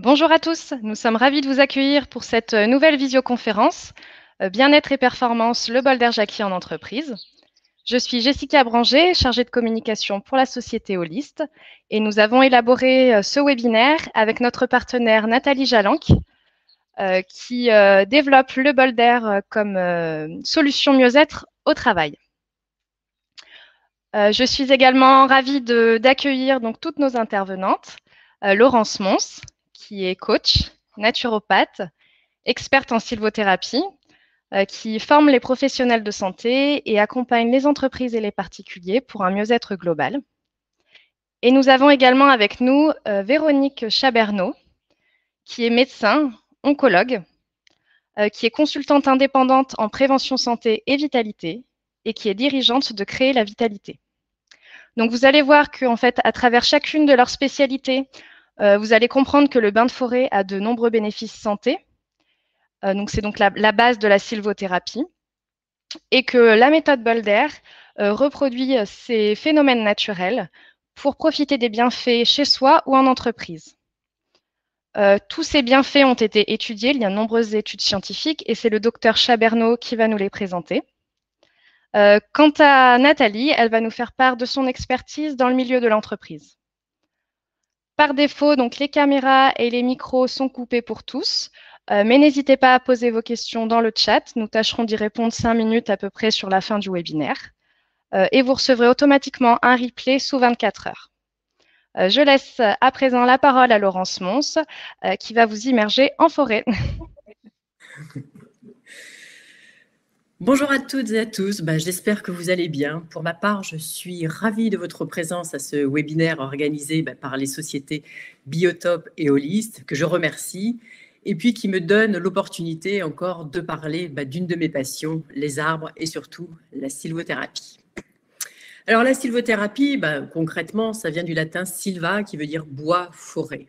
Bonjour à tous, nous sommes ravis de vous accueillir pour cette nouvelle visioconférence Bien-être et performance, le bol d'air Jackie en entreprise. Je suis Jessica Branger, chargée de communication pour la société Holist, et nous avons élaboré ce webinaire avec notre partenaire Nathalie Jalanque, qui développe le bol d'air comme solution mieux-être au travail. Je suis également ravie d'accueillir donc toutes nos intervenantes. Laurence Mons, qui est coach, naturopathe, experte en sylvothérapie, qui forme les professionnels de santé et accompagne les entreprises et les particuliers pour un mieux-être global. Et nous avons également avec nous Véronique Chabernaud, qui est médecin, oncologue, qui est consultante indépendante en prévention santé et vitalité et qui est dirigeante de Créer la Vitalité. Donc vous allez voir qu'en fait, à travers chacune de leurs spécialités, vous allez comprendre que le bain de forêt a de nombreux bénéfices santé. Donc c'est donc la base de la sylvothérapie. Et que la méthode Bolder reproduit ces phénomènes naturels pour profiter des bienfaits chez soi ou en entreprise. Tous ces bienfaits ont été étudiés, il y a de nombreuses études scientifiques et c'est le docteur Chabernaud qui va nous les présenter. Quant à Nathalie, elle va nous faire part de son expertise dans le milieu de l'entreprise. Par défaut, donc les caméras et les micros sont coupés pour tous, mais n'hésitez pas à poser vos questions dans le chat. Nous tâcherons d'y répondre 5 minutes à peu près sur la fin du webinaire. Et vous recevrez automatiquement un replay sous 24 heures. Je laisse à présent la parole à Laurence Mons, qui va vous immerger en forêt. Bonjour à toutes et à tous, j'espère que vous allez bien. Pour ma part, je suis ravie de votre présence à ce webinaire organisé par les sociétés Biotope et Holist, que je remercie, et puis qui me donne l'opportunité encore de parler d'une de mes passions, les arbres et surtout la sylvothérapie. Alors la sylvothérapie, concrètement, ça vient du latin silva qui veut dire bois, forêt.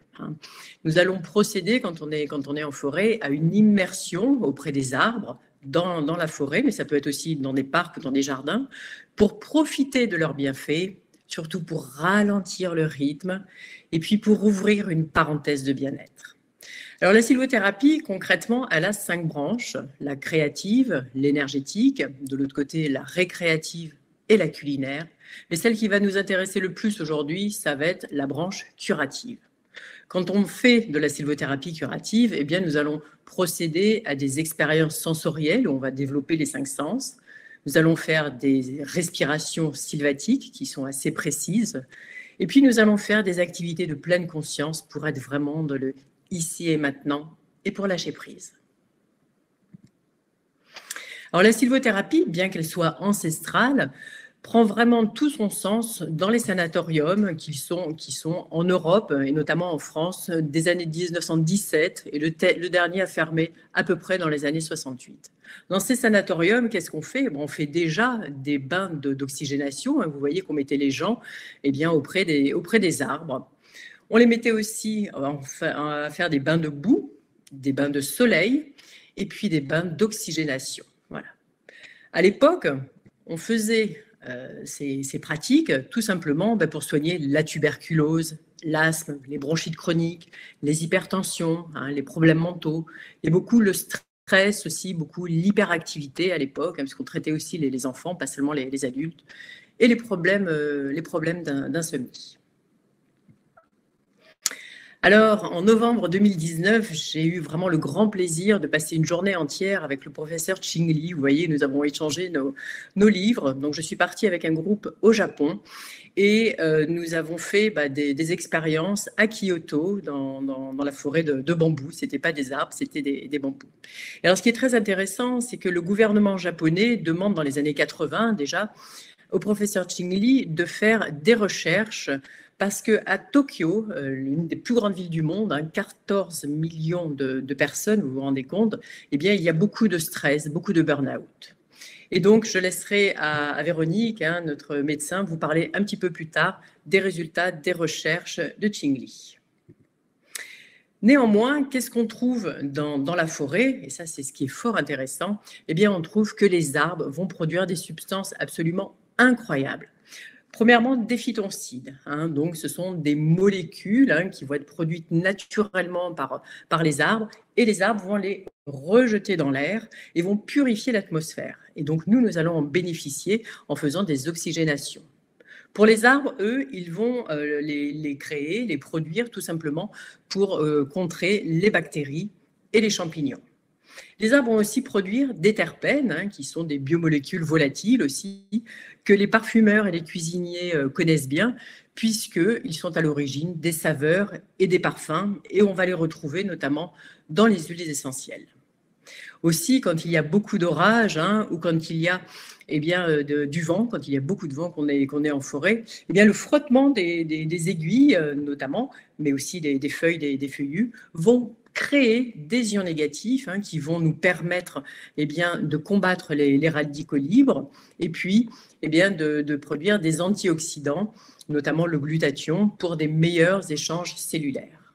Nous allons procéder, quand on est en forêt, à une immersion auprès des arbres, dans la forêt, mais ça peut être aussi dans des parcs ou dans des jardins, pour profiter de leurs bienfaits, surtout pour ralentir le rythme et puis pour ouvrir une parenthèse de bien-être. Alors la sylvothérapie, concrètement, elle a 5 branches, la créative, l'énergétique, de l'autre côté la récréative et la culinaire, mais celle qui va nous intéresser le plus aujourd'hui, ça va être la branche curative. Quand on fait de la sylvothérapie curative, eh bien, nous allons procéder à des expériences sensorielles où on va développer les 5 sens. Nous allons faire des respirations sylvatiques qui sont assez précises. Et puis, nous allons faire des activités de pleine conscience pour être vraiment dans le ici et maintenant et pour lâcher prise. Alors, la sylvothérapie, bien qu'elle soit ancestrale, prend vraiment tout son sens dans les sanatoriums qui sont en Europe et notamment en France des années 1917 et le dernier a fermé à peu près dans les années 68. Dans ces sanatoriums, qu'est-ce qu'on fait? On fait déjà des bains d'oxygénation. Vous voyez qu'on mettait les gens auprès des arbres. On les mettait aussi à faire des bains de boue, des bains de soleil et puis des bains d'oxygénation. Voilà. À l'époque, on faisait ces pratiques tout simplement pour soigner la tuberculose, l'asthme, les bronchites chroniques, les hypertensions, les problèmes mentaux, et beaucoup le stress aussi, beaucoup l'hyperactivité à l'époque, parce qu'on traitait aussi les enfants, pas seulement les adultes, et les problèmes d'insomnie. Alors, en novembre 2019, j'ai eu vraiment le grand plaisir de passer une journée entière avec le professeur Ching Li. Vous voyez, nous avons échangé nos livres. Donc, je suis partie avec un groupe au Japon et nous avons fait des expériences à Kyoto, dans la forêt de bambous. Ce n'était pas des arbres, c'était des bambous. Et alors, ce qui est très intéressant, c'est que le gouvernement japonais demande dans les années 80 déjà au professeur Ching Li de faire des recherches parce qu'à Tokyo, l'une des plus grandes villes du monde, 14 millions de personnes, vous vous rendez compte, il y a beaucoup de stress, beaucoup de burn-out. Et donc, je laisserai à Véronique, notre médecin, vous parler un petit peu plus tard des résultats des recherches de Ching Li. Néanmoins, qu'est-ce qu'on trouve dans la forêt? Et ça, c'est ce qui est fort intéressant. On trouve que les arbres vont produire des substances absolument incroyables. Premièrement, des phytoncides. Donc, ce sont des molécules qui vont être produites naturellement par les arbres, et les arbres vont les rejeter dans l'air et vont purifier l'atmosphère. Et donc, nous allons en bénéficier en faisant des oxygénations. Pour les arbres, eux, ils vont les créer, les produire tout simplement pour contrer les bactéries et les champignons. Les arbres vont aussi produire des terpènes, qui sont des biomolécules volatiles aussi, que les parfumeurs et les cuisiniers connaissent bien, puisqu'ils sont à l'origine des saveurs et des parfums, et on va les retrouver notamment dans les huiles essentielles. Aussi, quand il y a beaucoup d'orage, ou quand il y a du vent, quand il y a beaucoup de vent, qu'on est en forêt, le frottement des aiguilles, notamment, mais aussi des feuilles, des feuillus, vont créer des ions négatifs qui vont nous permettre de combattre les radicaux libres et puis de produire des antioxydants, notamment le glutathion, pour des meilleurs échanges cellulaires.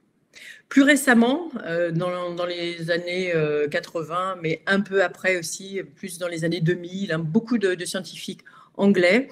Plus récemment, dans les années 80, mais un peu après aussi, plus dans les années 2000, beaucoup de scientifiques anglais,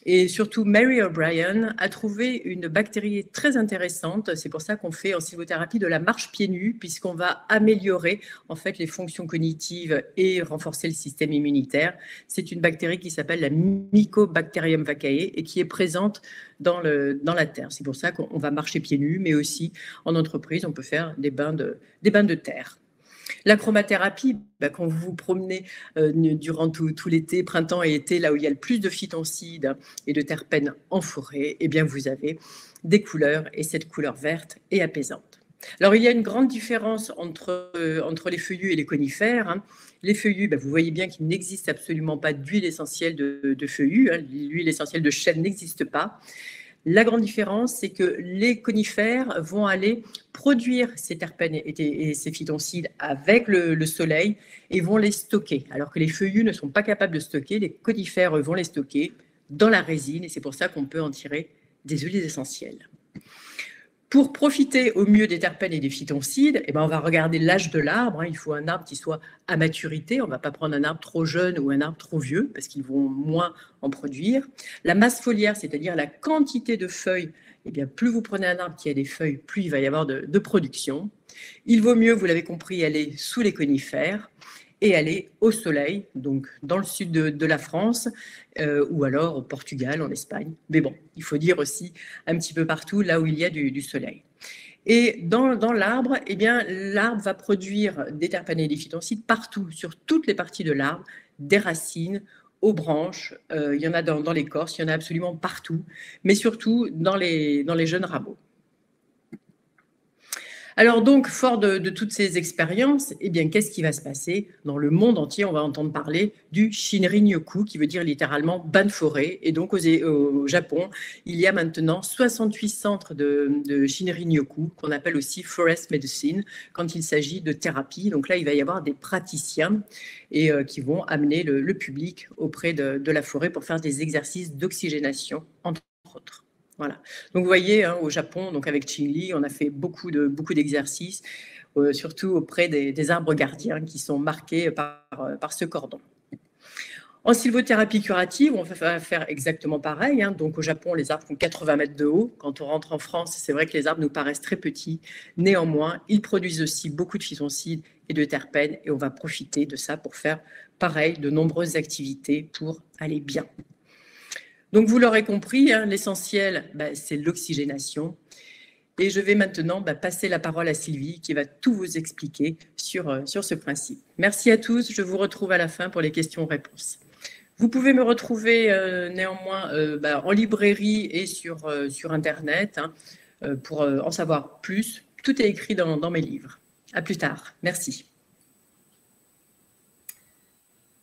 et surtout Mary O'Brien, a trouvé une bactérie très intéressante. C'est pour ça qu'on fait en sylvothérapie de la marche pieds nus, puisqu'on va améliorer en fait les fonctions cognitives et renforcer le système immunitaire. C'est une bactérie qui s'appelle la Mycobacterium vaccae et qui est présente dans la terre. C'est pour ça qu'on va marcher pieds nus, mais aussi en entreprise, on peut faire des bains de terre. La chromathérapie, quand vous vous promenez durant tout l'été, printemps et été, là où il y a le plus de phytoncides et de terpènes en forêt, vous avez des couleurs et cette couleur verte est apaisante. Alors, il y a une grande différence entre les feuillus et les conifères. Les feuillus, vous voyez bien qu'il n'existe absolument pas d'huile essentielle de feuillus. L'huile essentielle de chêne n'existe pas. La grande différence, c'est que les conifères vont aller produire ces terpènes et ces phytoncides avec le soleil et vont les stocker. Alors que les feuillus ne sont pas capables de stocker, les conifères vont les stocker dans la résine et c'est pour ça qu'on peut en tirer des huiles essentielles. Pour profiter au mieux des terpènes et des phytoncides, on va regarder l'âge de l'arbre. Il faut un arbre qui soit à maturité. On ne va pas prendre un arbre trop jeune ou un arbre trop vieux parce qu'ils vont moins en produire. La masse foliaire, c'est-à-dire la quantité de feuilles, plus vous prenez un arbre qui a des feuilles, plus il va y avoir de production. Il vaut mieux, vous l'avez compris, aller sous les conifères et aller au soleil, donc dans le sud de la France, ou alors au Portugal, en Espagne. Mais bon, il faut dire aussi un petit peu partout là où il y a du soleil. Et dans l'arbre, l'arbre va produire des terpènes et des phytoncides partout, sur toutes les parties de l'arbre, des racines, aux branches, il y en a dans l'écorce, il y en a absolument partout, mais surtout dans les jeunes rameaux. Alors donc, fort de toutes ces expériences, qu'est-ce qui va se passer? Dans le monde entier, on va entendre parler du Shinrin-yoku, qui veut dire littéralement bain de forêt. Et donc, au Japon, il y a maintenant 68 centres de Shinrin-yoku, qu'on appelle aussi forest medicine, quand il s'agit de thérapie. Donc là, il va y avoir des praticiens qui vont amener le public auprès de la forêt pour faire des exercices d'oxygénation, entre autres. Voilà. Donc, vous voyez, au Japon, donc avec Chili, on a fait beaucoup d'exercices, surtout auprès des arbres gardiens qui sont marqués par ce cordon. En sylvothérapie curative, on va faire exactement pareil. Donc, au Japon, les arbres font 80 mètres de haut. Quand on rentre en France, c'est vrai que les arbres nous paraissent très petits. Néanmoins, ils produisent aussi beaucoup de phytoncides et de terpènes et on va profiter de ça pour faire pareil, de nombreuses activités pour aller bien. Donc, vous l'aurez compris, l'essentiel, c'est l'oxygénation. Et je vais maintenant passer la parole à Sylvie qui va tout vous expliquer sur ce principe. Merci à tous. Je vous retrouve à la fin pour les questions-réponses. Vous pouvez me retrouver néanmoins en librairie et sur Internet pour en savoir plus. Tout est écrit dans mes livres. À plus tard. Merci.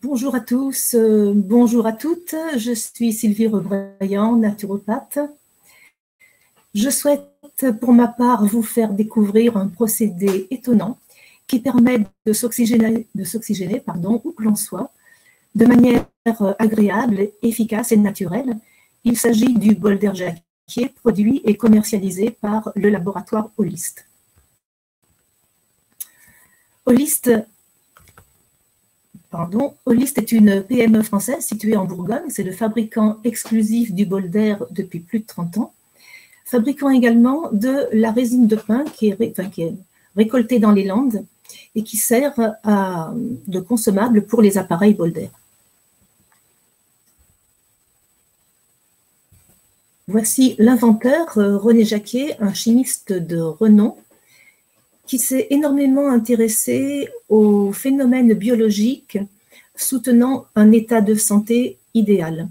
Bonjour à tous, bonjour à toutes. Je suis Sylvie Rebraillant, naturopathe. Je souhaite pour ma part vous faire découvrir un procédé étonnant qui permet de s'oxygéner, où que l'on soit, de manière agréable, efficace et naturelle. Il s'agit du bol d'air jacquier, produit et commercialisé par le laboratoire Holist. Pardon, Holist est une PME française située en Bourgogne. C'est le fabricant exclusif du bol d'air depuis plus de 30 ans. Fabricant également de la résine de pin qui est récoltée dans les Landes et qui sert de consommable pour les appareils bol d'air. Voici l'inventeur René Jacquier, un chimiste de renom qui s'est énormément intéressé aux phénomènes biologiques soutenant un état de santé idéal.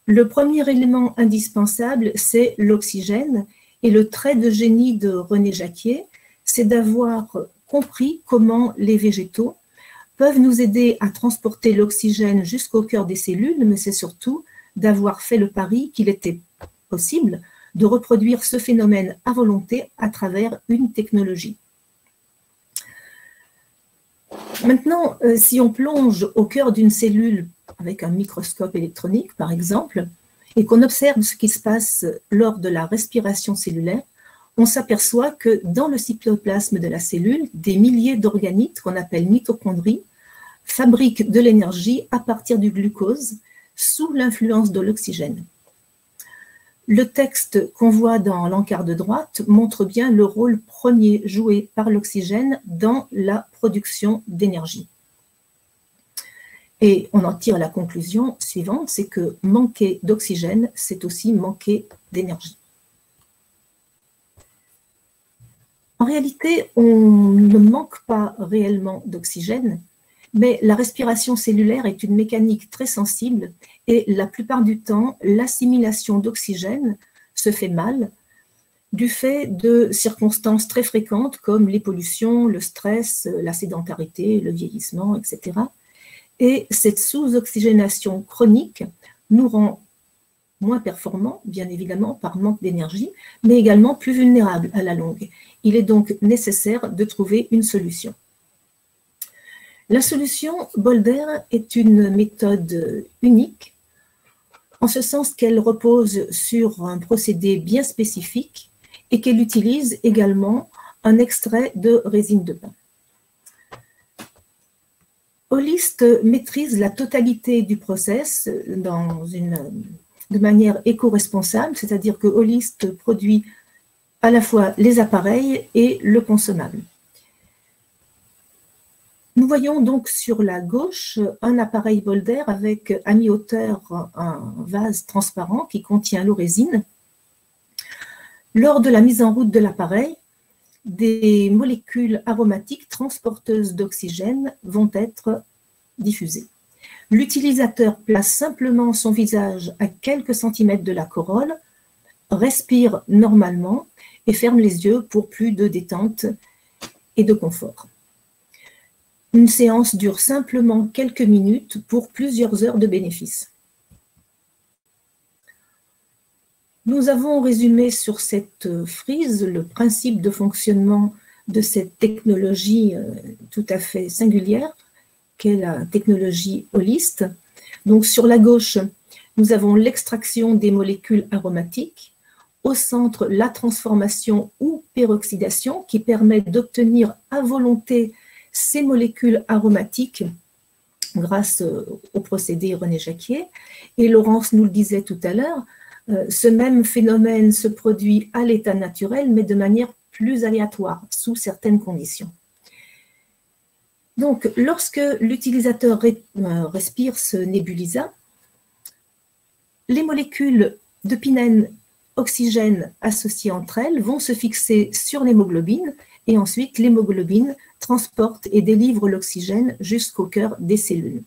Le premier élément indispensable, c'est l'oxygène, et le trait de génie de René Jacquier, c'est d'avoir compris comment les végétaux peuvent nous aider à transporter l'oxygène jusqu'au cœur des cellules, mais c'est surtout d'avoir fait le pari qu'il était possible de reproduire ce phénomène à volonté à travers une technologie. Maintenant, si on plonge au cœur d'une cellule avec un microscope électronique, par exemple, et qu'on observe ce qui se passe lors de la respiration cellulaire, on s'aperçoit que dans le cytoplasme de la cellule, des milliers d'organites, qu'on appelle mitochondries, fabriquent de l'énergie à partir du glucose sous l'influence de l'oxygène. Le texte qu'on voit dans l'encart de droite montre bien le rôle premier joué par l'oxygène dans la production d'énergie. Et on en tire la conclusion suivante, c'est que manquer d'oxygène, c'est aussi manquer d'énergie. En réalité, on ne manque pas réellement d'oxygène, mais la respiration cellulaire est une mécanique très sensible et la plupart du temps, l'assimilation d'oxygène se fait mal du fait de circonstances très fréquentes comme les pollutions, le stress, la sédentarité, le vieillissement, etc. Et cette sous-oxygénation chronique nous rend moins performants, bien évidemment, par manque d'énergie, mais également plus vulnérables à la longue. Il est donc nécessaire de trouver une solution. La solution bol d'air est une méthode unique, en ce sens qu'elle repose sur un procédé bien spécifique et qu'elle utilise également un extrait de résine de pin. Holist maîtrise la totalité du process de manière éco-responsable, c'est-à-dire que Holist produit à la fois les appareils et le consommable. Nous voyons donc sur la gauche un appareil bol d'air avec à mi-hauteur un vase transparent qui contient l'eau résine. Lors de la mise en route de l'appareil, des molécules aromatiques transporteuses d'oxygène vont être diffusées. L'utilisateur place simplement son visage à quelques centimètres de la corolle, respire normalement et ferme les yeux pour plus de détente et de confort. Une séance dure simplement quelques minutes pour plusieurs heures de bénéfice. Nous avons résumé sur cette frise le principe de fonctionnement de cette technologie tout à fait singulière, qu'est la technologie Holist. Donc sur la gauche, nous avons l'extraction des molécules aromatiques. Au centre, la transformation ou peroxydation qui permet d'obtenir à volonté ces molécules aromatiques grâce au procédé René Jacquier. Et Laurence nous le disait tout à l'heure, ce même phénomène se produit à l'état naturel, mais de manière plus aléatoire, sous certaines conditions. Donc, lorsque l'utilisateur respire ce nébulisa, les molécules de pinène oxygène associées entre elles vont se fixer sur l'hémoglobine et ensuite l'hémoglobine transporte et délivre l'oxygène jusqu'au cœur des cellules.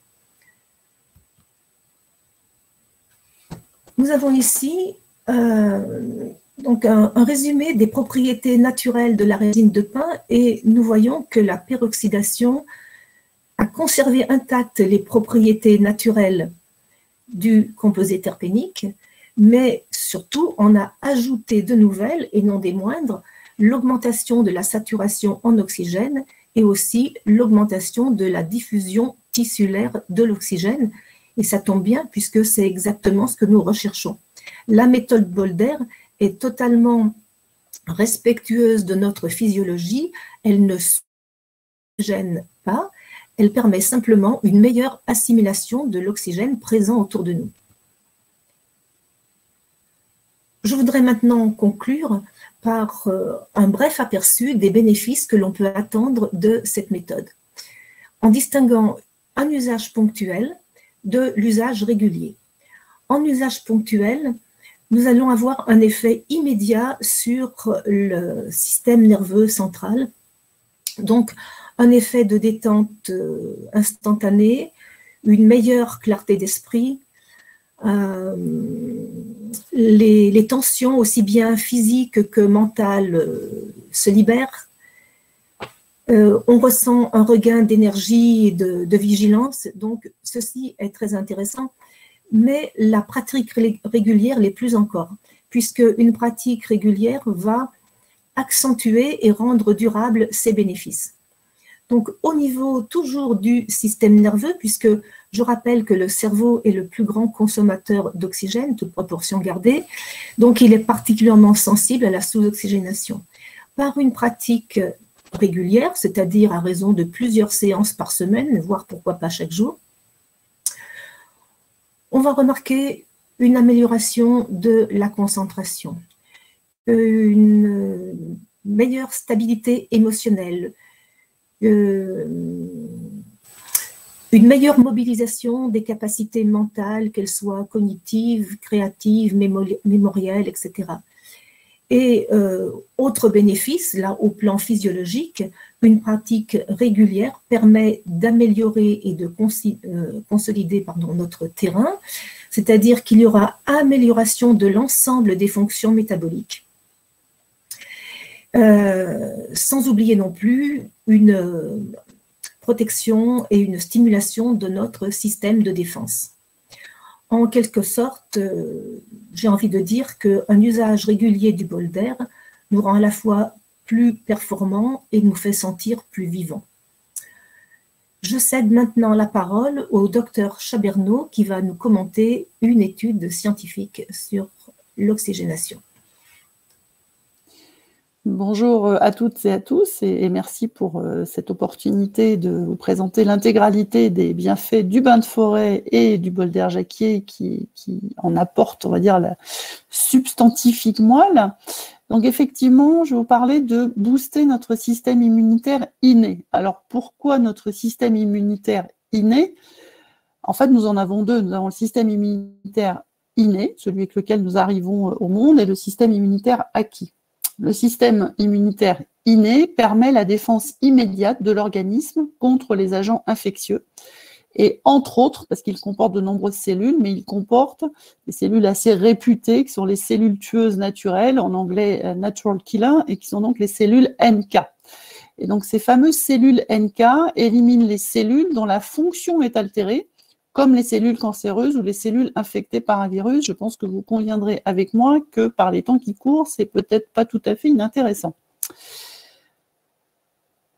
Nous avons ici donc un résumé des propriétés naturelles de la résine de pin et nous voyons que la peroxydation a conservé intactes les propriétés naturelles du composé terpénique, mais surtout on a ajouté de nouvelles et non des moindres, l'augmentation de la saturation en oxygène et aussi l'augmentation de la diffusion tissulaire de l'oxygène. Et ça tombe bien puisque c'est exactement ce que nous recherchons. La méthode bol d'air est totalement respectueuse de notre physiologie, elle ne se gêne pas, elle permet simplement une meilleure assimilation de l'oxygène présent autour de nous. Je voudrais maintenant conclure par un bref aperçu des bénéfices que l'on peut attendre de cette méthode, en distinguant un usage ponctuel de l'usage régulier. En usage ponctuel, nous allons avoir un effet immédiat sur le système nerveux central, donc un effet de détente instantanée, une meilleure clarté d'esprit, les tensions aussi bien physiques que mentales se libèrent. On ressent un regain d'énergie et de vigilance, donc ceci est très intéressant. Mais la pratique régulière l'est plus encore, puisque une pratique régulière va accentuer et rendre durable ces bénéfices. Donc, au niveau toujours du système nerveux, puisque je rappelle que le cerveau est le plus grand consommateur d'oxygène, toute proportion gardée, donc il est particulièrement sensible à la sous-oxygénation. Par une pratique régulière, c'est-à-dire à raison de plusieurs séances par semaine, voire pourquoi pas chaque jour, on va remarquer une amélioration de la concentration, une meilleure stabilité émotionnelle, une meilleure mobilisation des capacités mentales, qu'elles soient cognitives, créatives, mémorielles, etc. Et autre bénéfice, là au plan physiologique, une pratique régulière permet d'améliorer et de consolider notre terrain, c'est-à-dire qu'il y aura amélioration de l'ensemble des fonctions métaboliques. Sans oublier non plus une protection et une stimulation de notre système de défense. En quelque sorte, j'ai envie de dire qu'un usage régulier du bol d'air nous rend à la fois plus performants et nous fait sentir plus vivants. Je cède maintenant la parole au docteur Chabernaud qui va nous commenter une étude scientifique sur l'oxygénation. Bonjour à toutes et à tous et merci pour cette opportunité de vous présenter l'intégralité des bienfaits du bain de forêt et du bol d'air Jacquier qui en apporte, on va dire, la substantifique moelle. Donc effectivement, je vais vous parler de booster notre système immunitaire inné. Alors pourquoi notre système immunitaire inné? En fait, nous en avons deux. Nous avons le système immunitaire inné, celui avec lequel nous arrivons au monde, et le système immunitaire acquis. Le système immunitaire inné permet la défense immédiate de l'organisme contre les agents infectieux. Et entre autres, parce qu'il comporte de nombreuses cellules, mais il comporte des cellules assez réputées, qui sont les cellules tueuses naturelles, en anglais natural killer, et qui sont donc les cellules NK. Et donc ces fameuses cellules NK éliminent les cellules dont la fonction est altérée, comme les cellules cancéreuses ou les cellules infectées par un virus. Je pense que vous conviendrez avec moi que par les temps qui courent, c'est peut-être pas tout à fait inintéressant.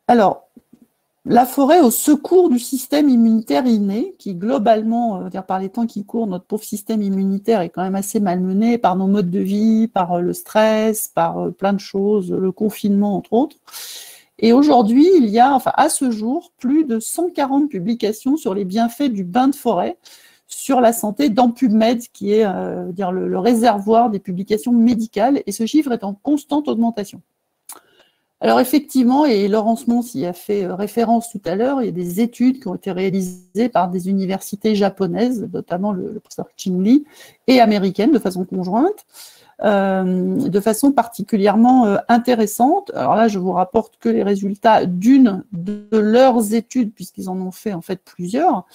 Alors, la forêt au secours du système immunitaire inné, qui globalement, par les temps qui courent, notre pauvre système immunitaire est quand même assez malmené par nos modes de vie, par le stress, par plein de choses, le confinement entre autres. Et aujourd'hui, il y a, à ce jour, plus de 140 publications sur les bienfaits du bain de forêt sur la santé dans PubMed, qui est le réservoir des publications médicales, et ce chiffre est en constante augmentation. Alors effectivement, et Laurence Mons y a fait référence tout à l'heure, il y a des études qui ont été réalisées par des universités japonaises, notamment le professeur Ching Li, et américaines de façon conjointe, de façon particulièrement intéressante. Alors là, je vous rapporte que les résultats d'une de leurs études, puisqu'ils en ont fait en fait plusieurs.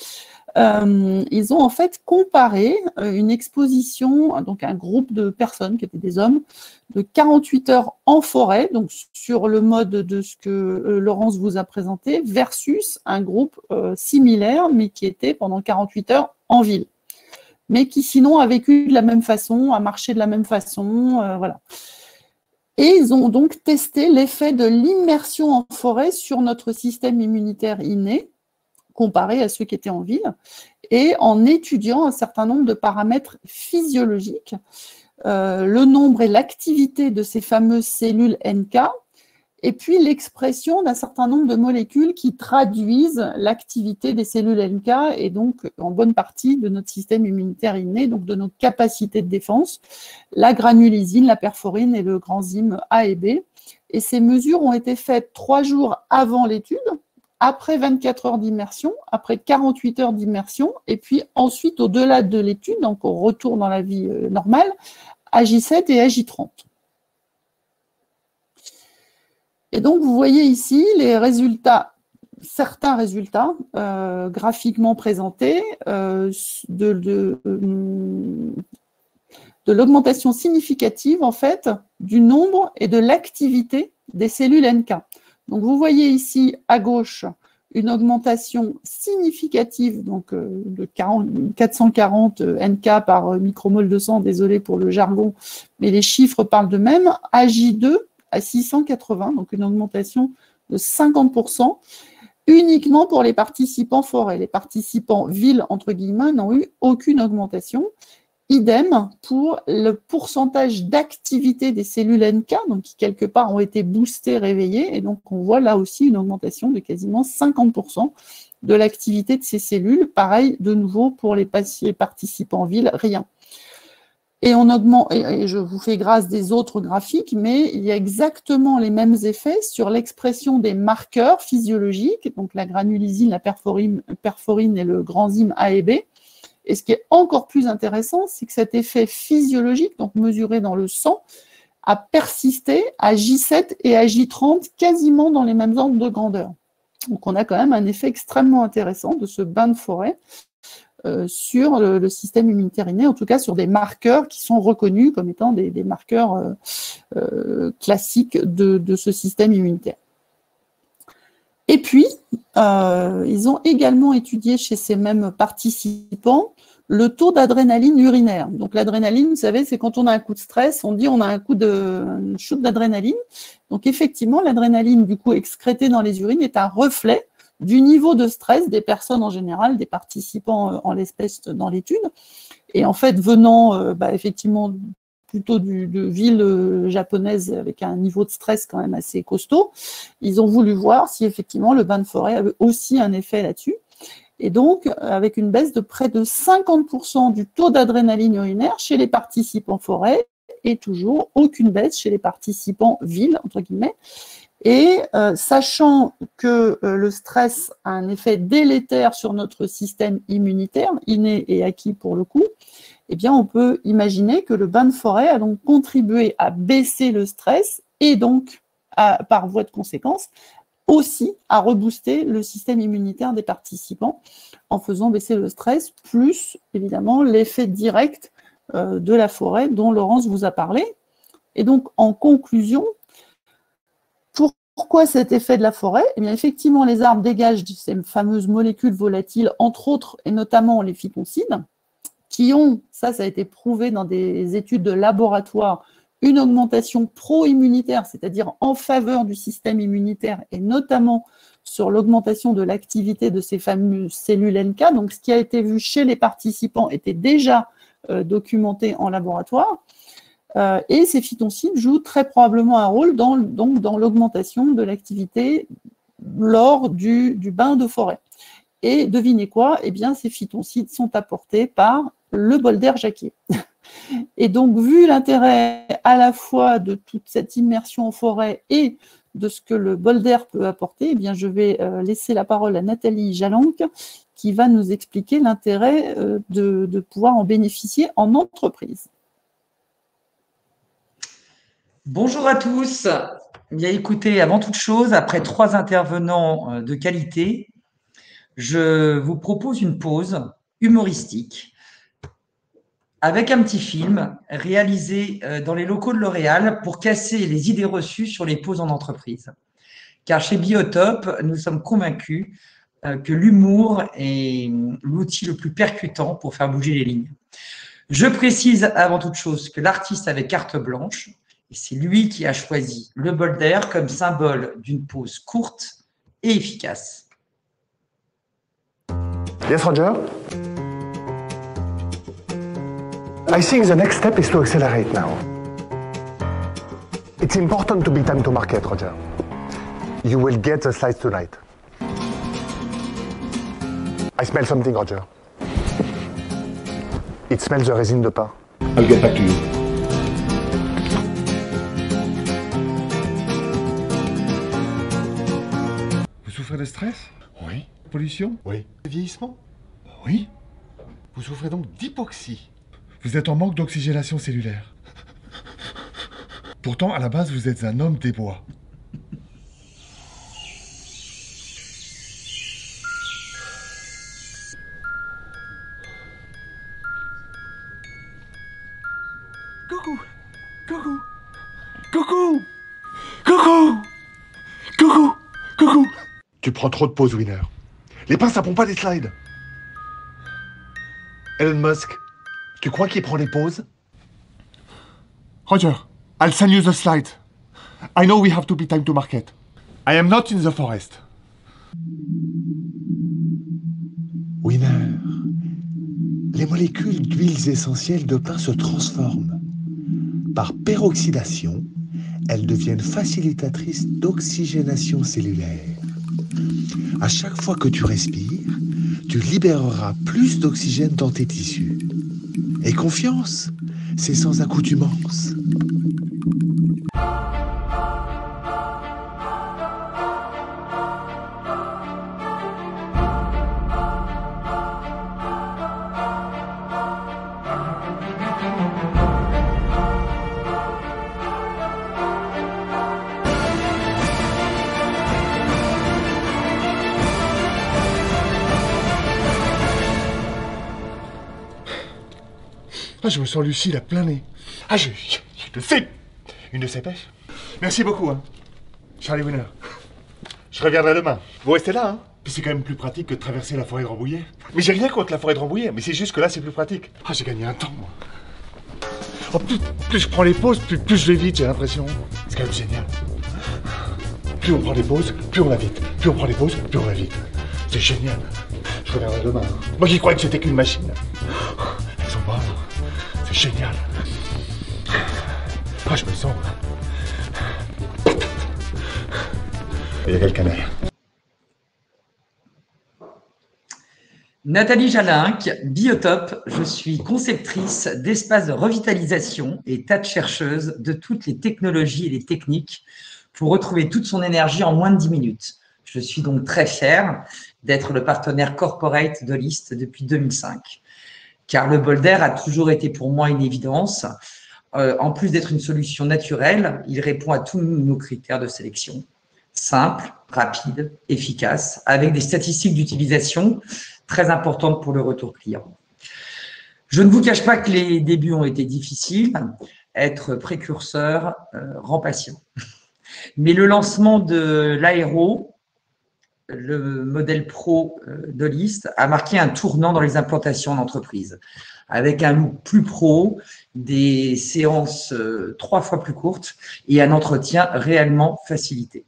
Ils ont en fait comparé une exposition, donc un groupe de personnes qui étaient des hommes, de 48 heures en forêt, donc sur le mode de ce que Laurence vous a présenté, versus un groupe similaire, mais qui était pendant 48 heures en ville, mais qui sinon a vécu de la même façon, a marché de la même façon, voilà. Et ils ont donc testé l'effet de l'immersion en forêt sur notre système immunitaire inné, comparé à ceux qui étaient en ville, et en étudiant un certain nombre de paramètres physiologiques, le nombre et l'activité de ces fameuses cellules NK, et puis l'expression d'un certain nombre de molécules qui traduisent l'activité des cellules NK et donc en bonne partie de notre système immunitaire inné, donc de nos capacités de défense, la granulésine, la perforine et le granzyme A et B. Et ces mesures ont été faites 3 jours avant l'étude, après 24 heures d'immersion, après 48 heures d'immersion, et puis ensuite, au-delà de l'étude, donc au retour dans la vie normale, à J7 et à J30. Et donc, vous voyez ici les résultats, certains résultats graphiquement présentés de l'augmentation significative, en fait, du nombre et de l'activité des cellules NK. Donc, vous voyez ici, à gauche, une augmentation significative donc, de 440 NK par micromole de sang, désolé pour le jargon, mais les chiffres parlent d'eux-mêmes, à J2 à 680, donc une augmentation de 50%, uniquement pour les participants forêt. Les participants ville, entre guillemets, n'ont eu aucune augmentation. Idem pour le pourcentage d'activité des cellules NK, donc qui quelque part ont été boostées, réveillées, et donc on voit là aussi une augmentation de quasiment 50% de l'activité de ces cellules. Pareil, de nouveau, pour les participants ville, rien. Et on augmente, et je vous fais grâce des autres graphiques, mais il y a exactement les mêmes effets sur l'expression des marqueurs physiologiques, donc la granulésine, la perforine et le granzyme A et B. Et ce qui est encore plus intéressant, c'est que cet effet physiologique, donc mesuré dans le sang, a persisté à J7 et à J30 quasiment dans les mêmes ordres de grandeur. Donc on a quand même un effet extrêmement intéressant de ce bain de forêt sur le système immunitaire inné, en tout cas sur des marqueurs qui sont reconnus comme étant des marqueurs classiques de ce système immunitaire. Et puis, ils ont également étudié chez ces mêmes participants le taux d'adrénaline urinaire. Donc l'adrénaline, vous savez, c'est quand on a un coup de stress, on dit on a un shoot d'adrénaline. Donc effectivement, l'adrénaline, du coup, excrétée dans les urines est un reflet du niveau de stress des personnes en général, des participants en l'espèce dans l'étude. Et en fait, venant effectivement plutôt de villes japonaises avec un niveau de stress quand même assez costaud, ils ont voulu voir si effectivement le bain de forêt avait aussi un effet là-dessus. Et donc, avec une baisse de près de 50% du taux d'adrénaline urinaire chez les participants forêt, et toujours aucune baisse chez les participants ville, entre guillemets. Et sachant que le stress a un effet délétère sur notre système immunitaire, inné et acquis pour le coup, eh bien, on peut imaginer que le bain de forêt a donc contribué à baisser le stress et donc, par voie de conséquence, aussi à rebooster le système immunitaire des participants en faisant baisser le stress, plus évidemment l'effet direct de la forêt dont Laurence vous a parlé. Et donc, en conclusion, pourquoi cet effet de la forêt? Eh bien, effectivement, les arbres dégagent ces fameuses molécules volatiles, entre autres, et notamment les phytoncides, qui ont, ça a été prouvé dans des études de laboratoire, une augmentation pro-immunitaire, c'est-à-dire en faveur du système immunitaire, et notamment sur l'augmentation de l'activité de ces fameuses cellules NK. Donc, ce qui a été vu chez les participants était déjà documenté en laboratoire. Et ces phytoncides jouent très probablement un rôle dans l'augmentation de l'activité lors du bain de forêt. Et devinez quoi? Eh bien, ces phytoncides sont apportés par le bol d'air jacquier. Et donc, vu l'intérêt à la fois de toute cette immersion en forêt et de ce que le bol d'air peut apporter, eh bien, je vais laisser la parole à Nathalie Jalanque qui va nous expliquer l'intérêt de pouvoir en bénéficier en entreprise. Bonjour à tous. Bien écoutez, avant toute chose, après 3 intervenants de qualité, je vous propose une pause humoristique avec un petit film réalisé dans les locaux de L'Oréal pour casser les idées reçues sur les pauses en entreprise. Car chez Biotope, nous sommes convaincus que l'humour est l'outil le plus percutant pour faire bouger les lignes. Je précise avant toute chose que l'artiste avait carte blanche et c'est lui qui a choisi le bol d'air comme symbole d'une pause courte et efficace. Yes, Roger? I think the next step is to accelerate now. It's important to be time to market, Roger. You will get the slides tonight. I smell something, Roger. It smells the résine de pain. I'll get back to you. Vous souffrez de stress? Oui. Pollution? Oui. Vieillissement? Oui. Vous souffrez donc d'hypoxie. Vous êtes en manque d'oxygénation cellulaire. Pourtant, à la base, vous êtes un homme des bois. Coucou! Coucou! Coucou! Coucou! Coucou! Coucou! Tu prends trop de pauses, Winner. Les pains, ça pompe pas des slides. Elon Musk, tu crois qu'il prend les pauses? Roger, I'll send you the slide. I know we have to be time to market. I am not in the forest. Winner, les molécules d'huiles essentielles de pain se transforment. Par peroxydation, elles deviennent facilitatrices d'oxygénation cellulaire. À chaque fois que tu respires, tu libéreras plus d'oxygène dans tes tissus. Et confiance, c'est sans accoutumance. Ah, je me sens lucide à plein nez. Ah, une de ces pêches. Merci beaucoup, hein. Charlie Winner. Je reviendrai demain. Vous restez là, hein. Puis c'est quand même plus pratique que de traverser la forêt de Rambouillet. Mais j'ai rien contre la forêt de Rambouillet, mais c'est juste que là, c'est plus pratique. Ah, j'ai gagné un temps, moi. Oh, plus je prends les pauses, plus je vais vite, j'ai l'impression. C'est quand même génial. Plus on prend des pauses, plus on va vite. Plus on prend des pauses, plus on va vite. C'est génial. Je reviendrai demain. Moi qui croyais que c'était qu'une machine. Elles sont bonnes. C'est génial. Ah, je me sens. Il y a quelqu'un derrière. Nathalie Jalinck, Biotope, je suis conceptrice d'espaces de revitalisation et tâche chercheuse de toutes les technologies et les techniques pour retrouver toute son énergie en moins de 10 minutes. Je suis donc très fière d'être le partenaire corporate de List depuis 2005. Car le bol d'air a toujours été pour moi une évidence. En plus d'être une solution naturelle, il répond à tous nos critères de sélection. Simple, rapide, efficace, avec des statistiques d'utilisation très importantes pour le retour client. Je ne vous cache pas que les débuts ont été difficiles. Être précurseur rend patient. Mais le lancement de l'Aéro, le modèle pro de List, a marqué un tournant dans les implantations en entreprise, avec un look plus pro, des séances 3 fois plus courtes et un entretien réellement facilité.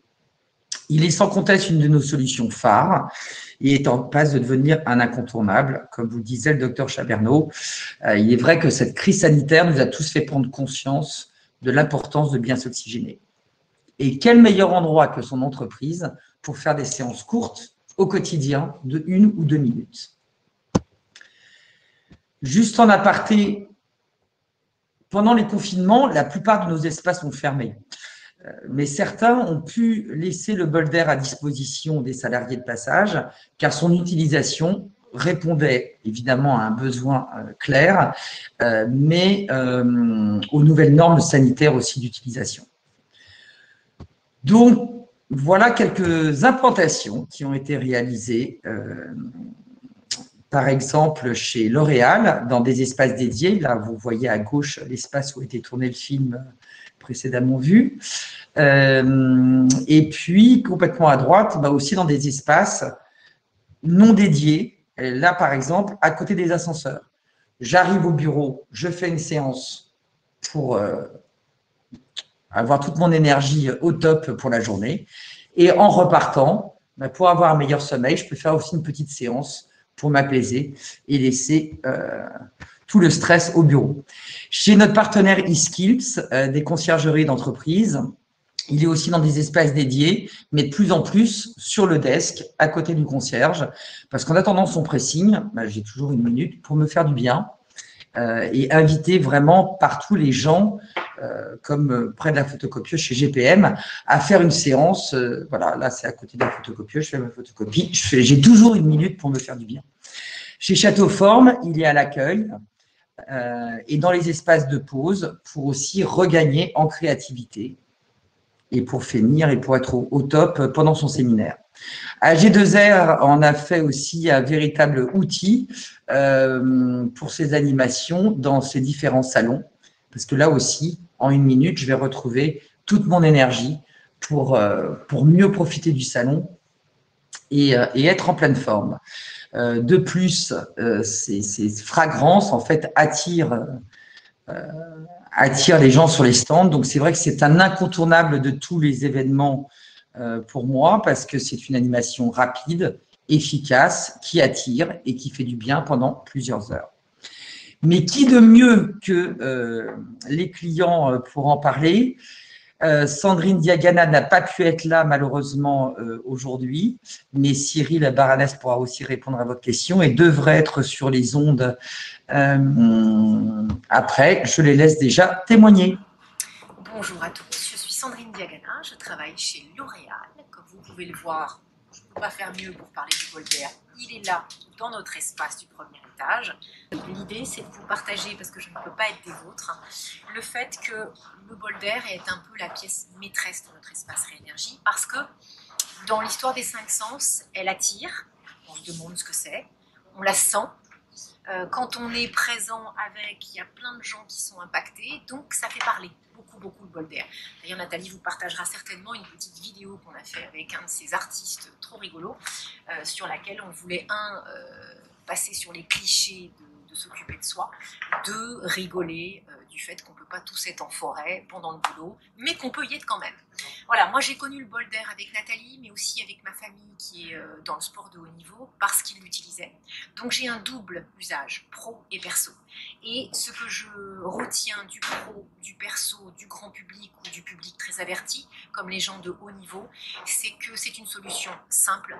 Il est sans conteste une de nos solutions phares et est en passe de devenir un incontournable. Comme vous le disait le docteur Chabernaud, il est vrai que cette crise sanitaire nous a tous fait prendre conscience de l'importance de bien s'oxygéner. Et quel meilleur endroit que son entreprise pour faire des séances courtes au quotidien de 1 ou 2 minutes. Juste en aparté, pendant les confinements, la plupart de nos espaces sont fermés. Mais certains ont pu laisser le bol d'air à disposition des salariés de passage, car son utilisation répondait évidemment à un besoin clair, mais aux nouvelles normes sanitaires aussi d'utilisation. Donc, voilà quelques implantations qui ont été réalisées, par exemple chez L'Oréal, dans des espaces dédiés. Là, vous voyez à gauche l'espace où a été tourné le film précédemment vu. Et puis, complètement à droite, aussi dans des espaces non dédiés. Là, par exemple, à côté des ascenseurs. J'arrive au bureau, je fais une séance pour avoir toute mon énergie au top pour la journée. Et en repartant, pour avoir un meilleur sommeil, je peux faire aussi une petite séance pour m'apaiser et laisser tout le stress au bureau. Chez notre partenaire eSkills, des conciergeries d'entreprise, Il est aussi dans des espaces dédiés, mais de plus en plus sur le desk, à côté du concierge, parce qu'en attendant son pressing, j'ai toujours une minute pour me faire du bien et inviter vraiment partout les gens, comme près de la photocopieuse chez GPM, à faire une séance. Voilà, là, c'est à côté de la photocopieuse, je fais ma photocopie. J'ai toujours une minute pour me faire du bien. Chez Château Forme, il y a l'accueil et dans les espaces de pause pour aussi regagner en créativité et pour finir et pour être au top pendant son séminaire. AG2R en a fait aussi un véritable outil pour ses animations dans ses différents salons, parce que là aussi, en une minute, je vais retrouver toute mon énergie pour mieux profiter du salon et être en pleine forme. De plus, ces fragrances, en fait, attirent les gens sur les stands. Donc, c'est vrai que c'est un incontournable de tous les événements pour moi, parce que c'est une animation rapide, efficace, qui attire et qui fait du bien pendant plusieurs heures. Mais qui de mieux que les clients pour en parler? Sandrine Diagana n'a pas pu être là malheureusement aujourd'hui, mais Cyril Baranès pourra aussi répondre à votre question et devrait être sur les ondes après. Je les laisse déjà témoigner. Bonjour à tous, je suis Sandrine Diagana, je travaille chez L'Oréal. Comme vous pouvez le voir, je ne peux pas faire mieux pour parler du bol d'air. Il est là, dans notre espace du premier étage. L'idée, c'est de vous partager, parce que je ne peux pas être des vôtres, le fait que le bol d'air est un peu la pièce maîtresse de notre espace Réénergie, parce que dans l'histoire des 5 sens, elle attire, on se demande ce que c'est, on la sent. Quand on est présent avec, il y a plein de gens qui sont impactés, donc ça fait parler beaucoup le bol d'air. D'ailleurs, Nathalie vous partagera certainement une petite vidéo qu'on a fait avec un de ces artistes trop rigolos, sur laquelle on voulait, passer sur les clichés de s'occuper de soi, 2, rigoler du fait qu'on ne peut pas tous être en forêt pendant le boulot, mais qu'on peut y être quand même. Voilà, moi j'ai connu le bol d'air avec Nathalie, mais aussi avec ma famille qui est dans le sport de haut niveau, parce qu'ils l'utilisaient. Donc j'ai un double usage, pro et perso. Et ce que je retiens du pro, du perso, du grand public ou du public très averti, comme les gens de haut niveau, c'est que c'est une solution simple,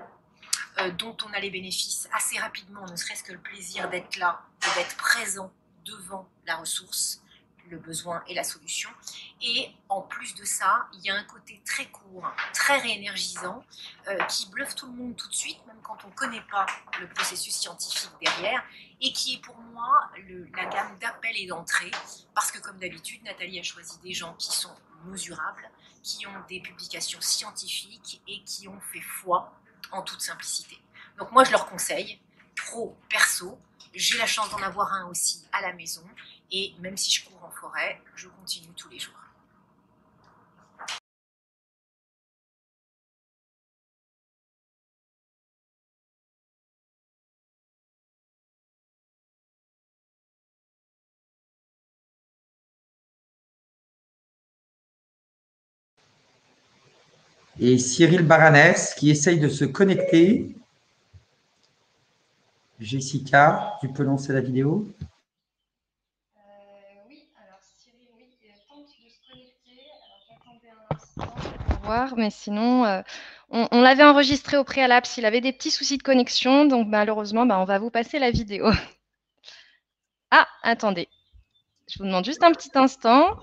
dont on a les bénéfices assez rapidement, ne serait-ce que le plaisir d'être là, et d'être présent devant la ressource, le besoin et la solution. Et en plus de ça, il y a un côté très court, très réénergisant, qui bluffe tout le monde tout de suite, même quand on ne connaît pas le processus scientifique derrière, et qui est pour moi la gamme d'appel et d'entrée, parce que comme d'habitude, Nathalie a choisi des gens qui sont mesurables, qui ont des publications scientifiques et qui ont fait foi en toute simplicité. Donc moi je leur conseille, pro, perso, j'ai la chance d'en avoir un aussi à la maison, et même si je cours en forêt, je continue tous les jours. Et Cyril Baranès qui essaye de se connecter. Jessica, tu peux lancer la vidéo? Oui, alors Cyril, oui, tente de se connecter. Alors j'attendais un instant pour voir, mais sinon, on l'avait enregistré au préalable s'il avait des petits soucis de connexion, donc malheureusement, on va vous passer la vidéo. Ah, attendez, je vous demande juste un petit instant.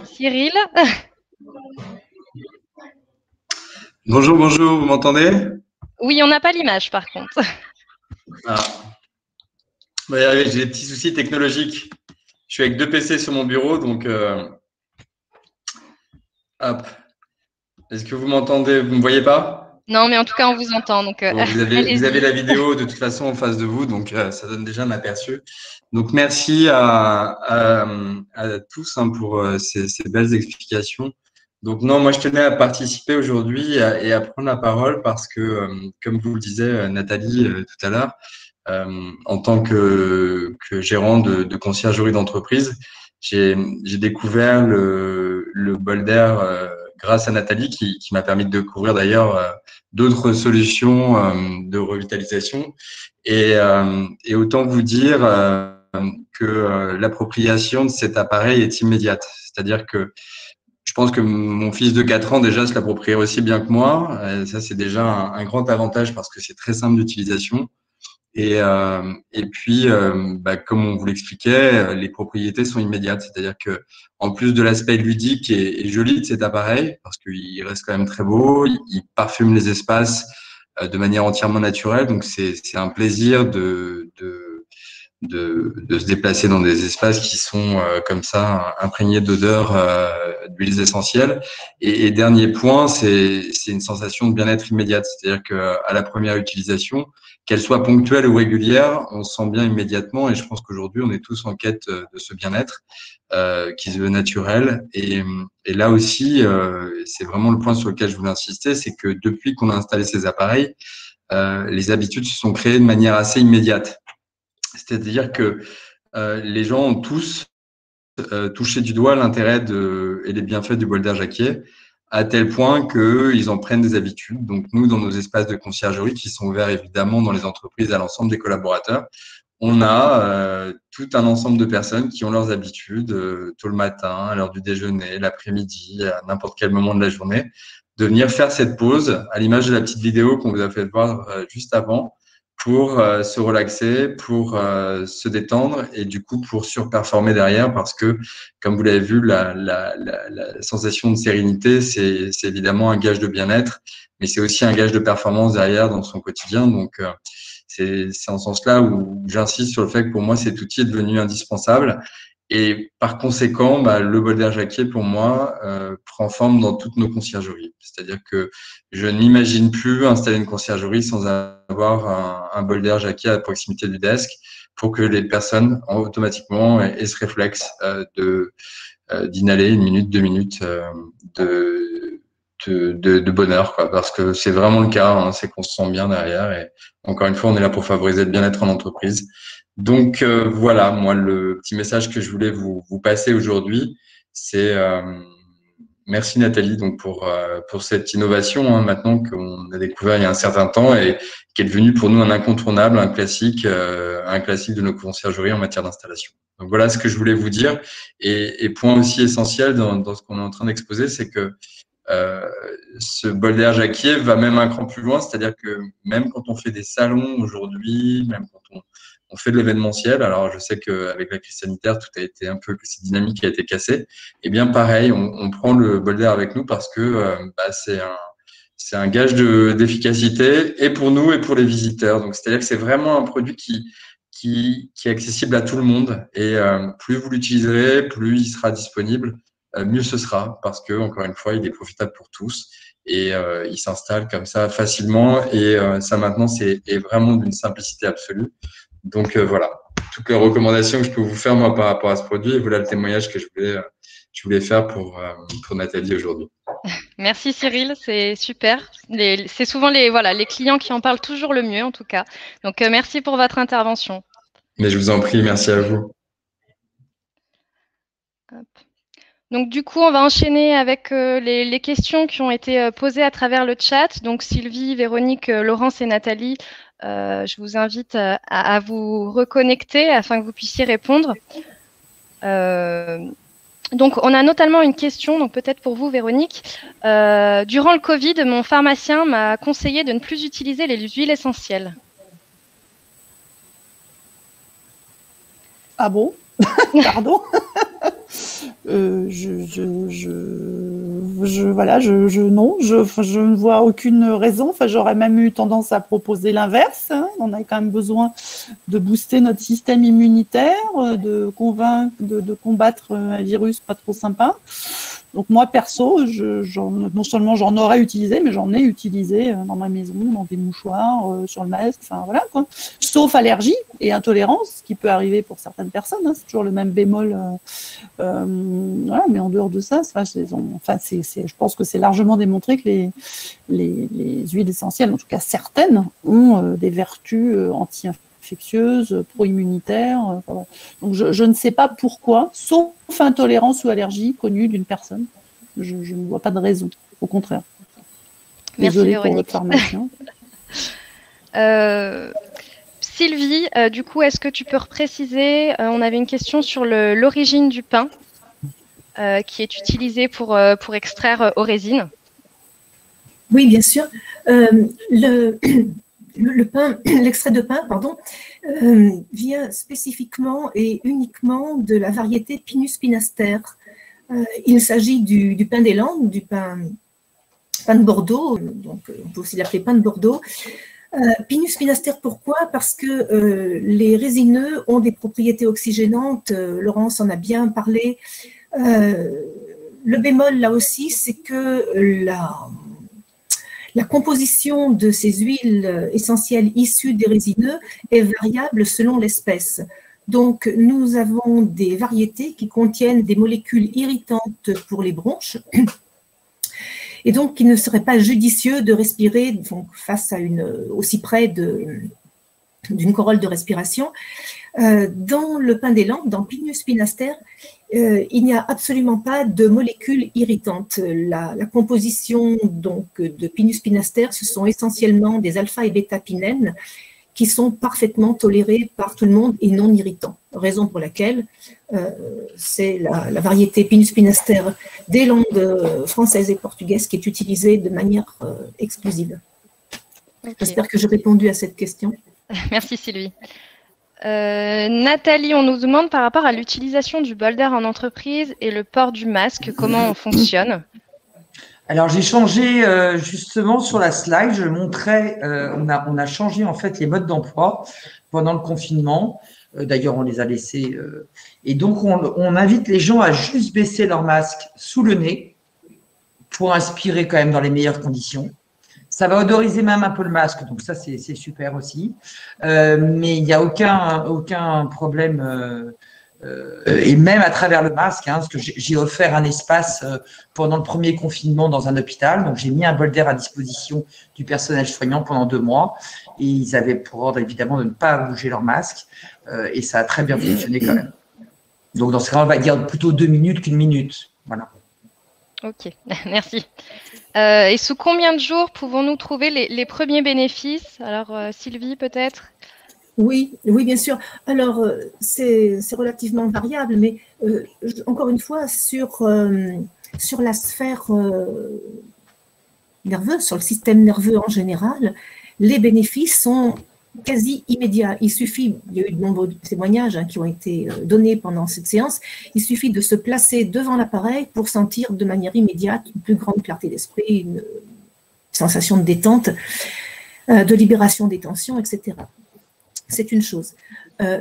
Cyril. Bonjour, vous m'entendez? Oui, on n'a pas l'image par contre. Ah. Ouais, j'ai des petits soucis technologiques. Je suis avec 2 PC sur mon bureau, donc hop. Est-ce que vous m'entendez? Vous ne me voyez pas? Non, mais en tout cas, on vous entend. Donc, bon, vous avez la vidéo de toute façon en face de vous, donc ça donne déjà un aperçu. Donc, merci à tous pour ces belles explications. Donc, non, moi, je tenais à participer aujourd'hui et à prendre la parole parce que, comme vous le disiez, Nathalie, tout à l'heure, en tant que gérant de conciergerie d'entreprise, j'ai découvert le bol d'air grâce à Nathalie qui m'a permis de découvrir d'ailleurs d'autres solutions de revitalisation. Et autant vous dire que l'appropriation de cet appareil est immédiate. C'est-à-dire que je pense que mon fils de 4 ans déjà se l'approprierait aussi bien que moi. Ça, c'est déjà un grand avantage parce que c'est très simple d'utilisation. Et puis, comme on vous l'expliquait, les propriétés sont immédiates. C'est-à-dire que en plus de l'aspect ludique et joli de cet appareil, parce qu'il reste quand même très beau, il parfume les espaces de manière entièrement naturelle. Donc, c'est un plaisir de se déplacer dans des espaces qui sont comme ça imprégnés d'odeurs d'huiles essentielles. Et dernier point, c'est une sensation de bien-être immédiate. C'est-à-dire que à la première utilisation, qu'elle soit ponctuelle ou régulière, on se sent bien immédiatement. Et je pense qu'aujourd'hui, on est tous en quête de ce bien-être qui se veut naturel. Et là aussi, c'est vraiment le point sur lequel je voulais insister, c'est que depuis qu'on a installé ces appareils, les habitudes se sont créées de manière assez immédiate. C'est-à-dire que les gens ont tous touché du doigt l'intérêt et les bienfaits du bol d'air Jacquier, à tel point qu'ils en prennent des habitudes. Donc nous, dans nos espaces de conciergerie, qui sont ouverts évidemment dans les entreprises à l'ensemble des collaborateurs, on a tout un ensemble de personnes qui ont leurs habitudes tôt le matin, à l'heure du déjeuner, l'après-midi, à n'importe quel moment de la journée, de venir faire cette pause, à l'image de la petite vidéo qu'on vous a fait voir juste avant, pour se relaxer, pour se détendre et du coup pour surperformer derrière parce que, comme vous l'avez vu, la sensation de sérénité, c'est évidemment un gage de bien-être, mais c'est aussi un gage de performance derrière dans son quotidien. Donc, c'est en ce sens-là où j'insiste sur le fait que pour moi, cet outil est devenu indispensable. Et par conséquent, le bol d'air Jacquier, pour moi, prend forme dans toutes nos conciergeries. C'est-à-dire que je n'imagine plus installer une conciergerie sans avoir un bol d'air Jacquier à proximité du desk pour que les personnes automatiquement aient ce réflexe d'inhaler 1 minute, 2 minutes de bonheur, quoi, parce que c'est vraiment le cas, hein, c'est qu'on se sent bien derrière. Et encore une fois, on est là pour favoriser le bien-être en entreprise. Donc voilà, moi, le petit message que je voulais vous passer aujourd'hui, c'est merci Nathalie donc pour cette innovation hein, maintenant qu'on a découvert il y a un certain temps et qui est devenu pour nous un incontournable, un classique de nos conciergeries en matière d'installation. Donc voilà ce que je voulais vous dire. Et point aussi essentiel dans ce qu'on est en train d'exposer, c'est que ce bol d'air Jacquier va même un cran plus loin, c'est-à-dire que même quand on fait des salons aujourd'hui, même quand on fait de l'événementiel, alors je sais qu'avec la crise sanitaire, tout a été un peu, cette dynamique a été cassée, et bien pareil, on prend le bol d'air avec nous parce que c'est un gage d'efficacité et pour nous et pour les visiteurs. Donc c'est-à-dire que c'est vraiment un produit qui est accessible à tout le monde et plus vous l'utiliserez, plus il sera disponible, mieux ce sera parce que encore une fois, il est profitable pour tous et il s'installe comme ça facilement et ça maintenant est vraiment d'une simplicité absolue. Donc voilà, toutes les recommandations que je peux vous faire moi par rapport à ce produit et voilà le témoignage que je voulais faire pour Nathalie aujourd'hui. Merci Cyril, c'est super. C'est souvent les clients qui en parlent toujours le mieux en tout cas. Donc merci pour votre intervention. Mais je vous en prie, merci à vous. Hop. Donc du coup, on va enchaîner avec les questions qui ont été posées à travers le chat. Donc Sylvie, Véronique, Laurence et Nathalie, je vous invite à vous reconnecter afin que vous puissiez répondre. Donc on a notamment une question, donc peut-être pour vous Véronique. Durant le Covid, mon pharmacien m'a conseillé de ne plus utiliser les huiles essentielles. Ah bon? Pardon? Non, je ne vois aucune raison. Enfin, j'aurais même eu tendance à proposer l'inverse. Hein. On a quand même besoin de booster notre système immunitaire, de combattre un virus pas trop sympa. Donc moi, perso, non seulement j'en aurais utilisé, mais j'en ai utilisé dans ma maison, dans des mouchoirs, sur le masque, enfin voilà quoi. Sauf allergie et intolérance, ce qui peut arriver pour certaines personnes. Hein, c'est toujours le même bémol. Voilà, mais en dehors de ça, je pense que c'est largement démontré que les huiles essentielles, en tout cas certaines, ont des vertus anti-infectieuses, pro-immunitaires. Voilà. Donc je ne sais pas pourquoi, sauf intolérance ou allergie connue d'une personne. Je ne vois pas de raison, au contraire. Désolée pour votre pharmacien. Sylvie, du coup, est-ce que tu peux repréciser, on avait une question sur l'origine du pain. qui est utilisé pour extraire aux résines. Oui, bien sûr. Le pain, l'extrait de pain, pardon, vient spécifiquement et uniquement de la variété Pinus pinaster. Il s'agit du pain des Landes, du pain de Bordeaux, donc on peut aussi l'appeler pain de Bordeaux. Pinus pinaster, pourquoi? Parce que les résineux ont des propriétés oxygénantes, Laurence en a bien parlé. Le bémol là aussi, c'est que la composition de ces huiles essentielles issues des résineux est variable selon l'espèce. Donc, nous avons des variétés qui contiennent des molécules irritantes pour les bronches et donc il ne serait pas judicieux de respirer donc, face à aussi près d'une corolle de respiration. Dans le pain des Landes, dans Pinus pinaster, il n'y a absolument pas de molécules irritantes. La composition donc, de Pinus pinaster, ce sont essentiellement des alpha et bêta-pinènes qui sont parfaitement tolérés par tout le monde et non irritants. Raison pour laquelle c'est la variété Pinus pinaster des Landes françaises et portugaises qui est utilisée de manière exclusive. Okay. J'espère que j'ai répondu à cette question. Merci Sylvie. Nathalie, on nous demande par rapport à l'utilisation du bol d'air en entreprise et le port du masque, comment on fonctionne? Alors, j'ai changé justement sur la slide, je montrais, on a changé en fait les modes d'emploi pendant le confinement. D'ailleurs, on les a laissés. Et donc, on invite les gens à juste baisser leur masque sous le nez pour inspirer quand même dans les meilleures conditions. Ça va odoriser même un peu le masque, donc ça, c'est super aussi. Mais il n'y a aucun problème, et même à travers le masque, parce que j'ai offert un espace pendant le premier confinement dans un hôpital. Donc, j'ai mis un bol d'air à disposition du personnel soignant pendant 2 mois. Et ils avaient pour ordre, évidemment, de ne pas bouger leur masque. Et ça a très bien fonctionné quand même. Donc, dans ce cas, on va dire plutôt 2 minutes qu'1 minute. Voilà. Ok, merci. Et sous combien de jours pouvons-nous trouver les premiers bénéfices? Alors, Sylvie, peut-être? Oui, bien sûr. Alors, c'est relativement variable, mais encore une fois, sur la sphère nerveuse, sur le système nerveux en général, les bénéfices sont quasi immédiats. Il y a eu de nombreux témoignages qui ont été donnés pendant cette séance, il suffit de se placer devant l'appareil pour sentir de manière immédiate une plus grande clarté d'esprit, une sensation de détente, de libération des tensions, etc. C'est une chose.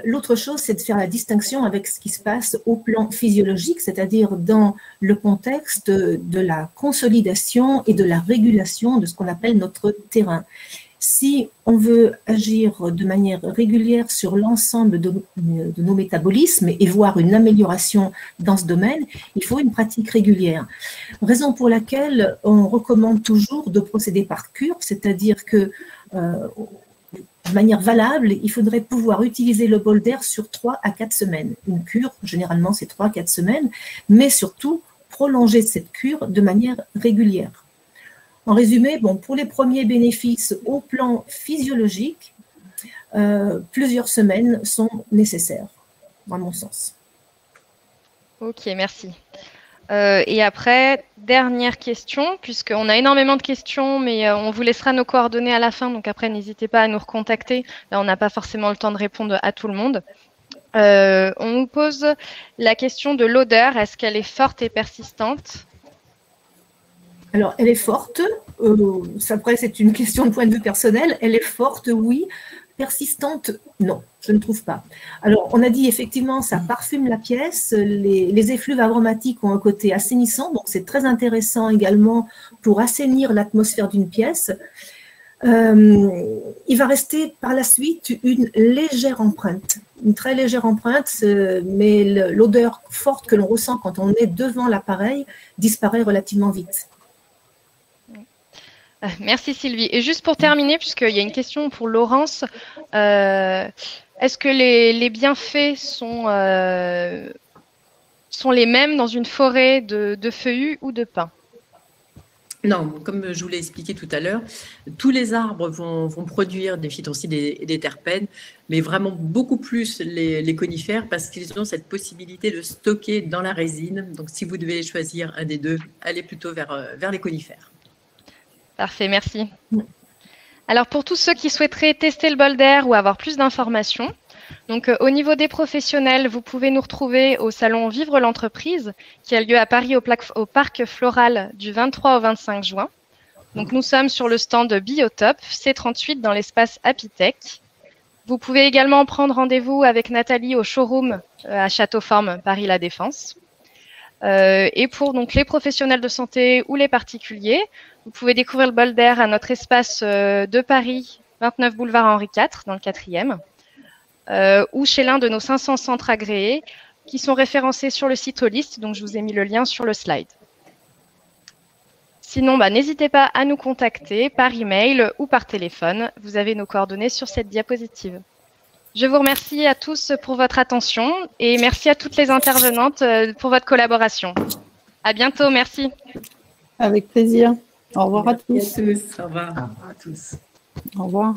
L'autre chose, c'est de faire la distinction avec ce qui se passe au plan physiologique, c'est-à-dire dans le contexte de la consolidation et de la régulation de ce qu'on appelle notre terrain. Si on veut agir de manière régulière sur l'ensemble de nos métabolismes et voir une amélioration dans ce domaine, il faut une pratique régulière. Raison pour laquelle on recommande toujours de procéder par cure, c'est-à-dire que de manière valable, il faudrait pouvoir utiliser le bol d'air sur 3 à 4 semaines. Une cure, généralement, c'est 3 à 4 semaines, mais surtout prolonger cette cure de manière régulière. En résumé, pour les premiers bénéfices au plan physiologique, plusieurs semaines sont nécessaires, à mon sens. Ok, merci. Et après, dernière question, puisqu'on a énormément de questions, mais on vous laissera nos coordonnées à la fin, donc après, n'hésitez pas à nous recontacter. Là, on n'a pas forcément le temps de répondre à tout le monde. On nous pose la question de l'odeur. Est-ce qu'elle est forte et persistante? Alors, elle est forte. Après, c'est une question de point de vue personnel. Elle est forte, oui. Persistante, non, je ne trouve pas. Alors, on a dit effectivement, ça parfume la pièce. Les effluves aromatiques ont un côté assainissant, donc c'est très intéressant également pour assainir l'atmosphère d'une pièce. Il va rester par la suite une légère empreinte, une très légère empreinte, mais l'odeur forte que l'on ressent quand on est devant l'appareil disparaît relativement vite. Merci Sylvie. Et juste pour terminer, puisqu'il y a une question pour Laurence, est-ce que les bienfaits sont les mêmes dans une forêt de feuillus ou de pins? Non, comme je vous l'ai expliqué tout à l'heure, tous les arbres vont produire des phytoncides et des terpènes, mais vraiment beaucoup plus les conifères parce qu'ils ont cette possibilité de stocker dans la résine. Donc, si vous devez choisir un des deux, allez plutôt vers les conifères. Parfait, merci. Alors, pour tous ceux qui souhaiteraient tester le bol d'air ou avoir plus d'informations, donc, au niveau des professionnels, vous pouvez nous retrouver au salon Vivre l'entreprise qui a lieu à Paris au Parc Floral du 23 au 25 juin. Donc, nous sommes sur le stand Biotop C38 dans l'espace Apitech. Vous pouvez également prendre rendez-vous avec Nathalie au showroom à Château-Forme, Paris La Défense. Et pour donc, les professionnels de santé ou les particuliers, vous pouvez découvrir le bol d'air à notre espace de Paris, 29 boulevard Henri IV, dans le 4e. Ou chez l'un de nos 500 centres agréés qui sont référencés sur le site Holist. Donc, je vous ai mis le lien sur le slide. Sinon, n'hésitez pas à nous contacter par email ou par téléphone. Vous avez nos coordonnées sur cette diapositive. Je vous remercie à tous pour votre attention et merci à toutes les intervenantes pour votre collaboration. À bientôt, merci. Avec plaisir. Au revoir à tous. Merci à tous. Au revoir. Au revoir à tous. Au revoir.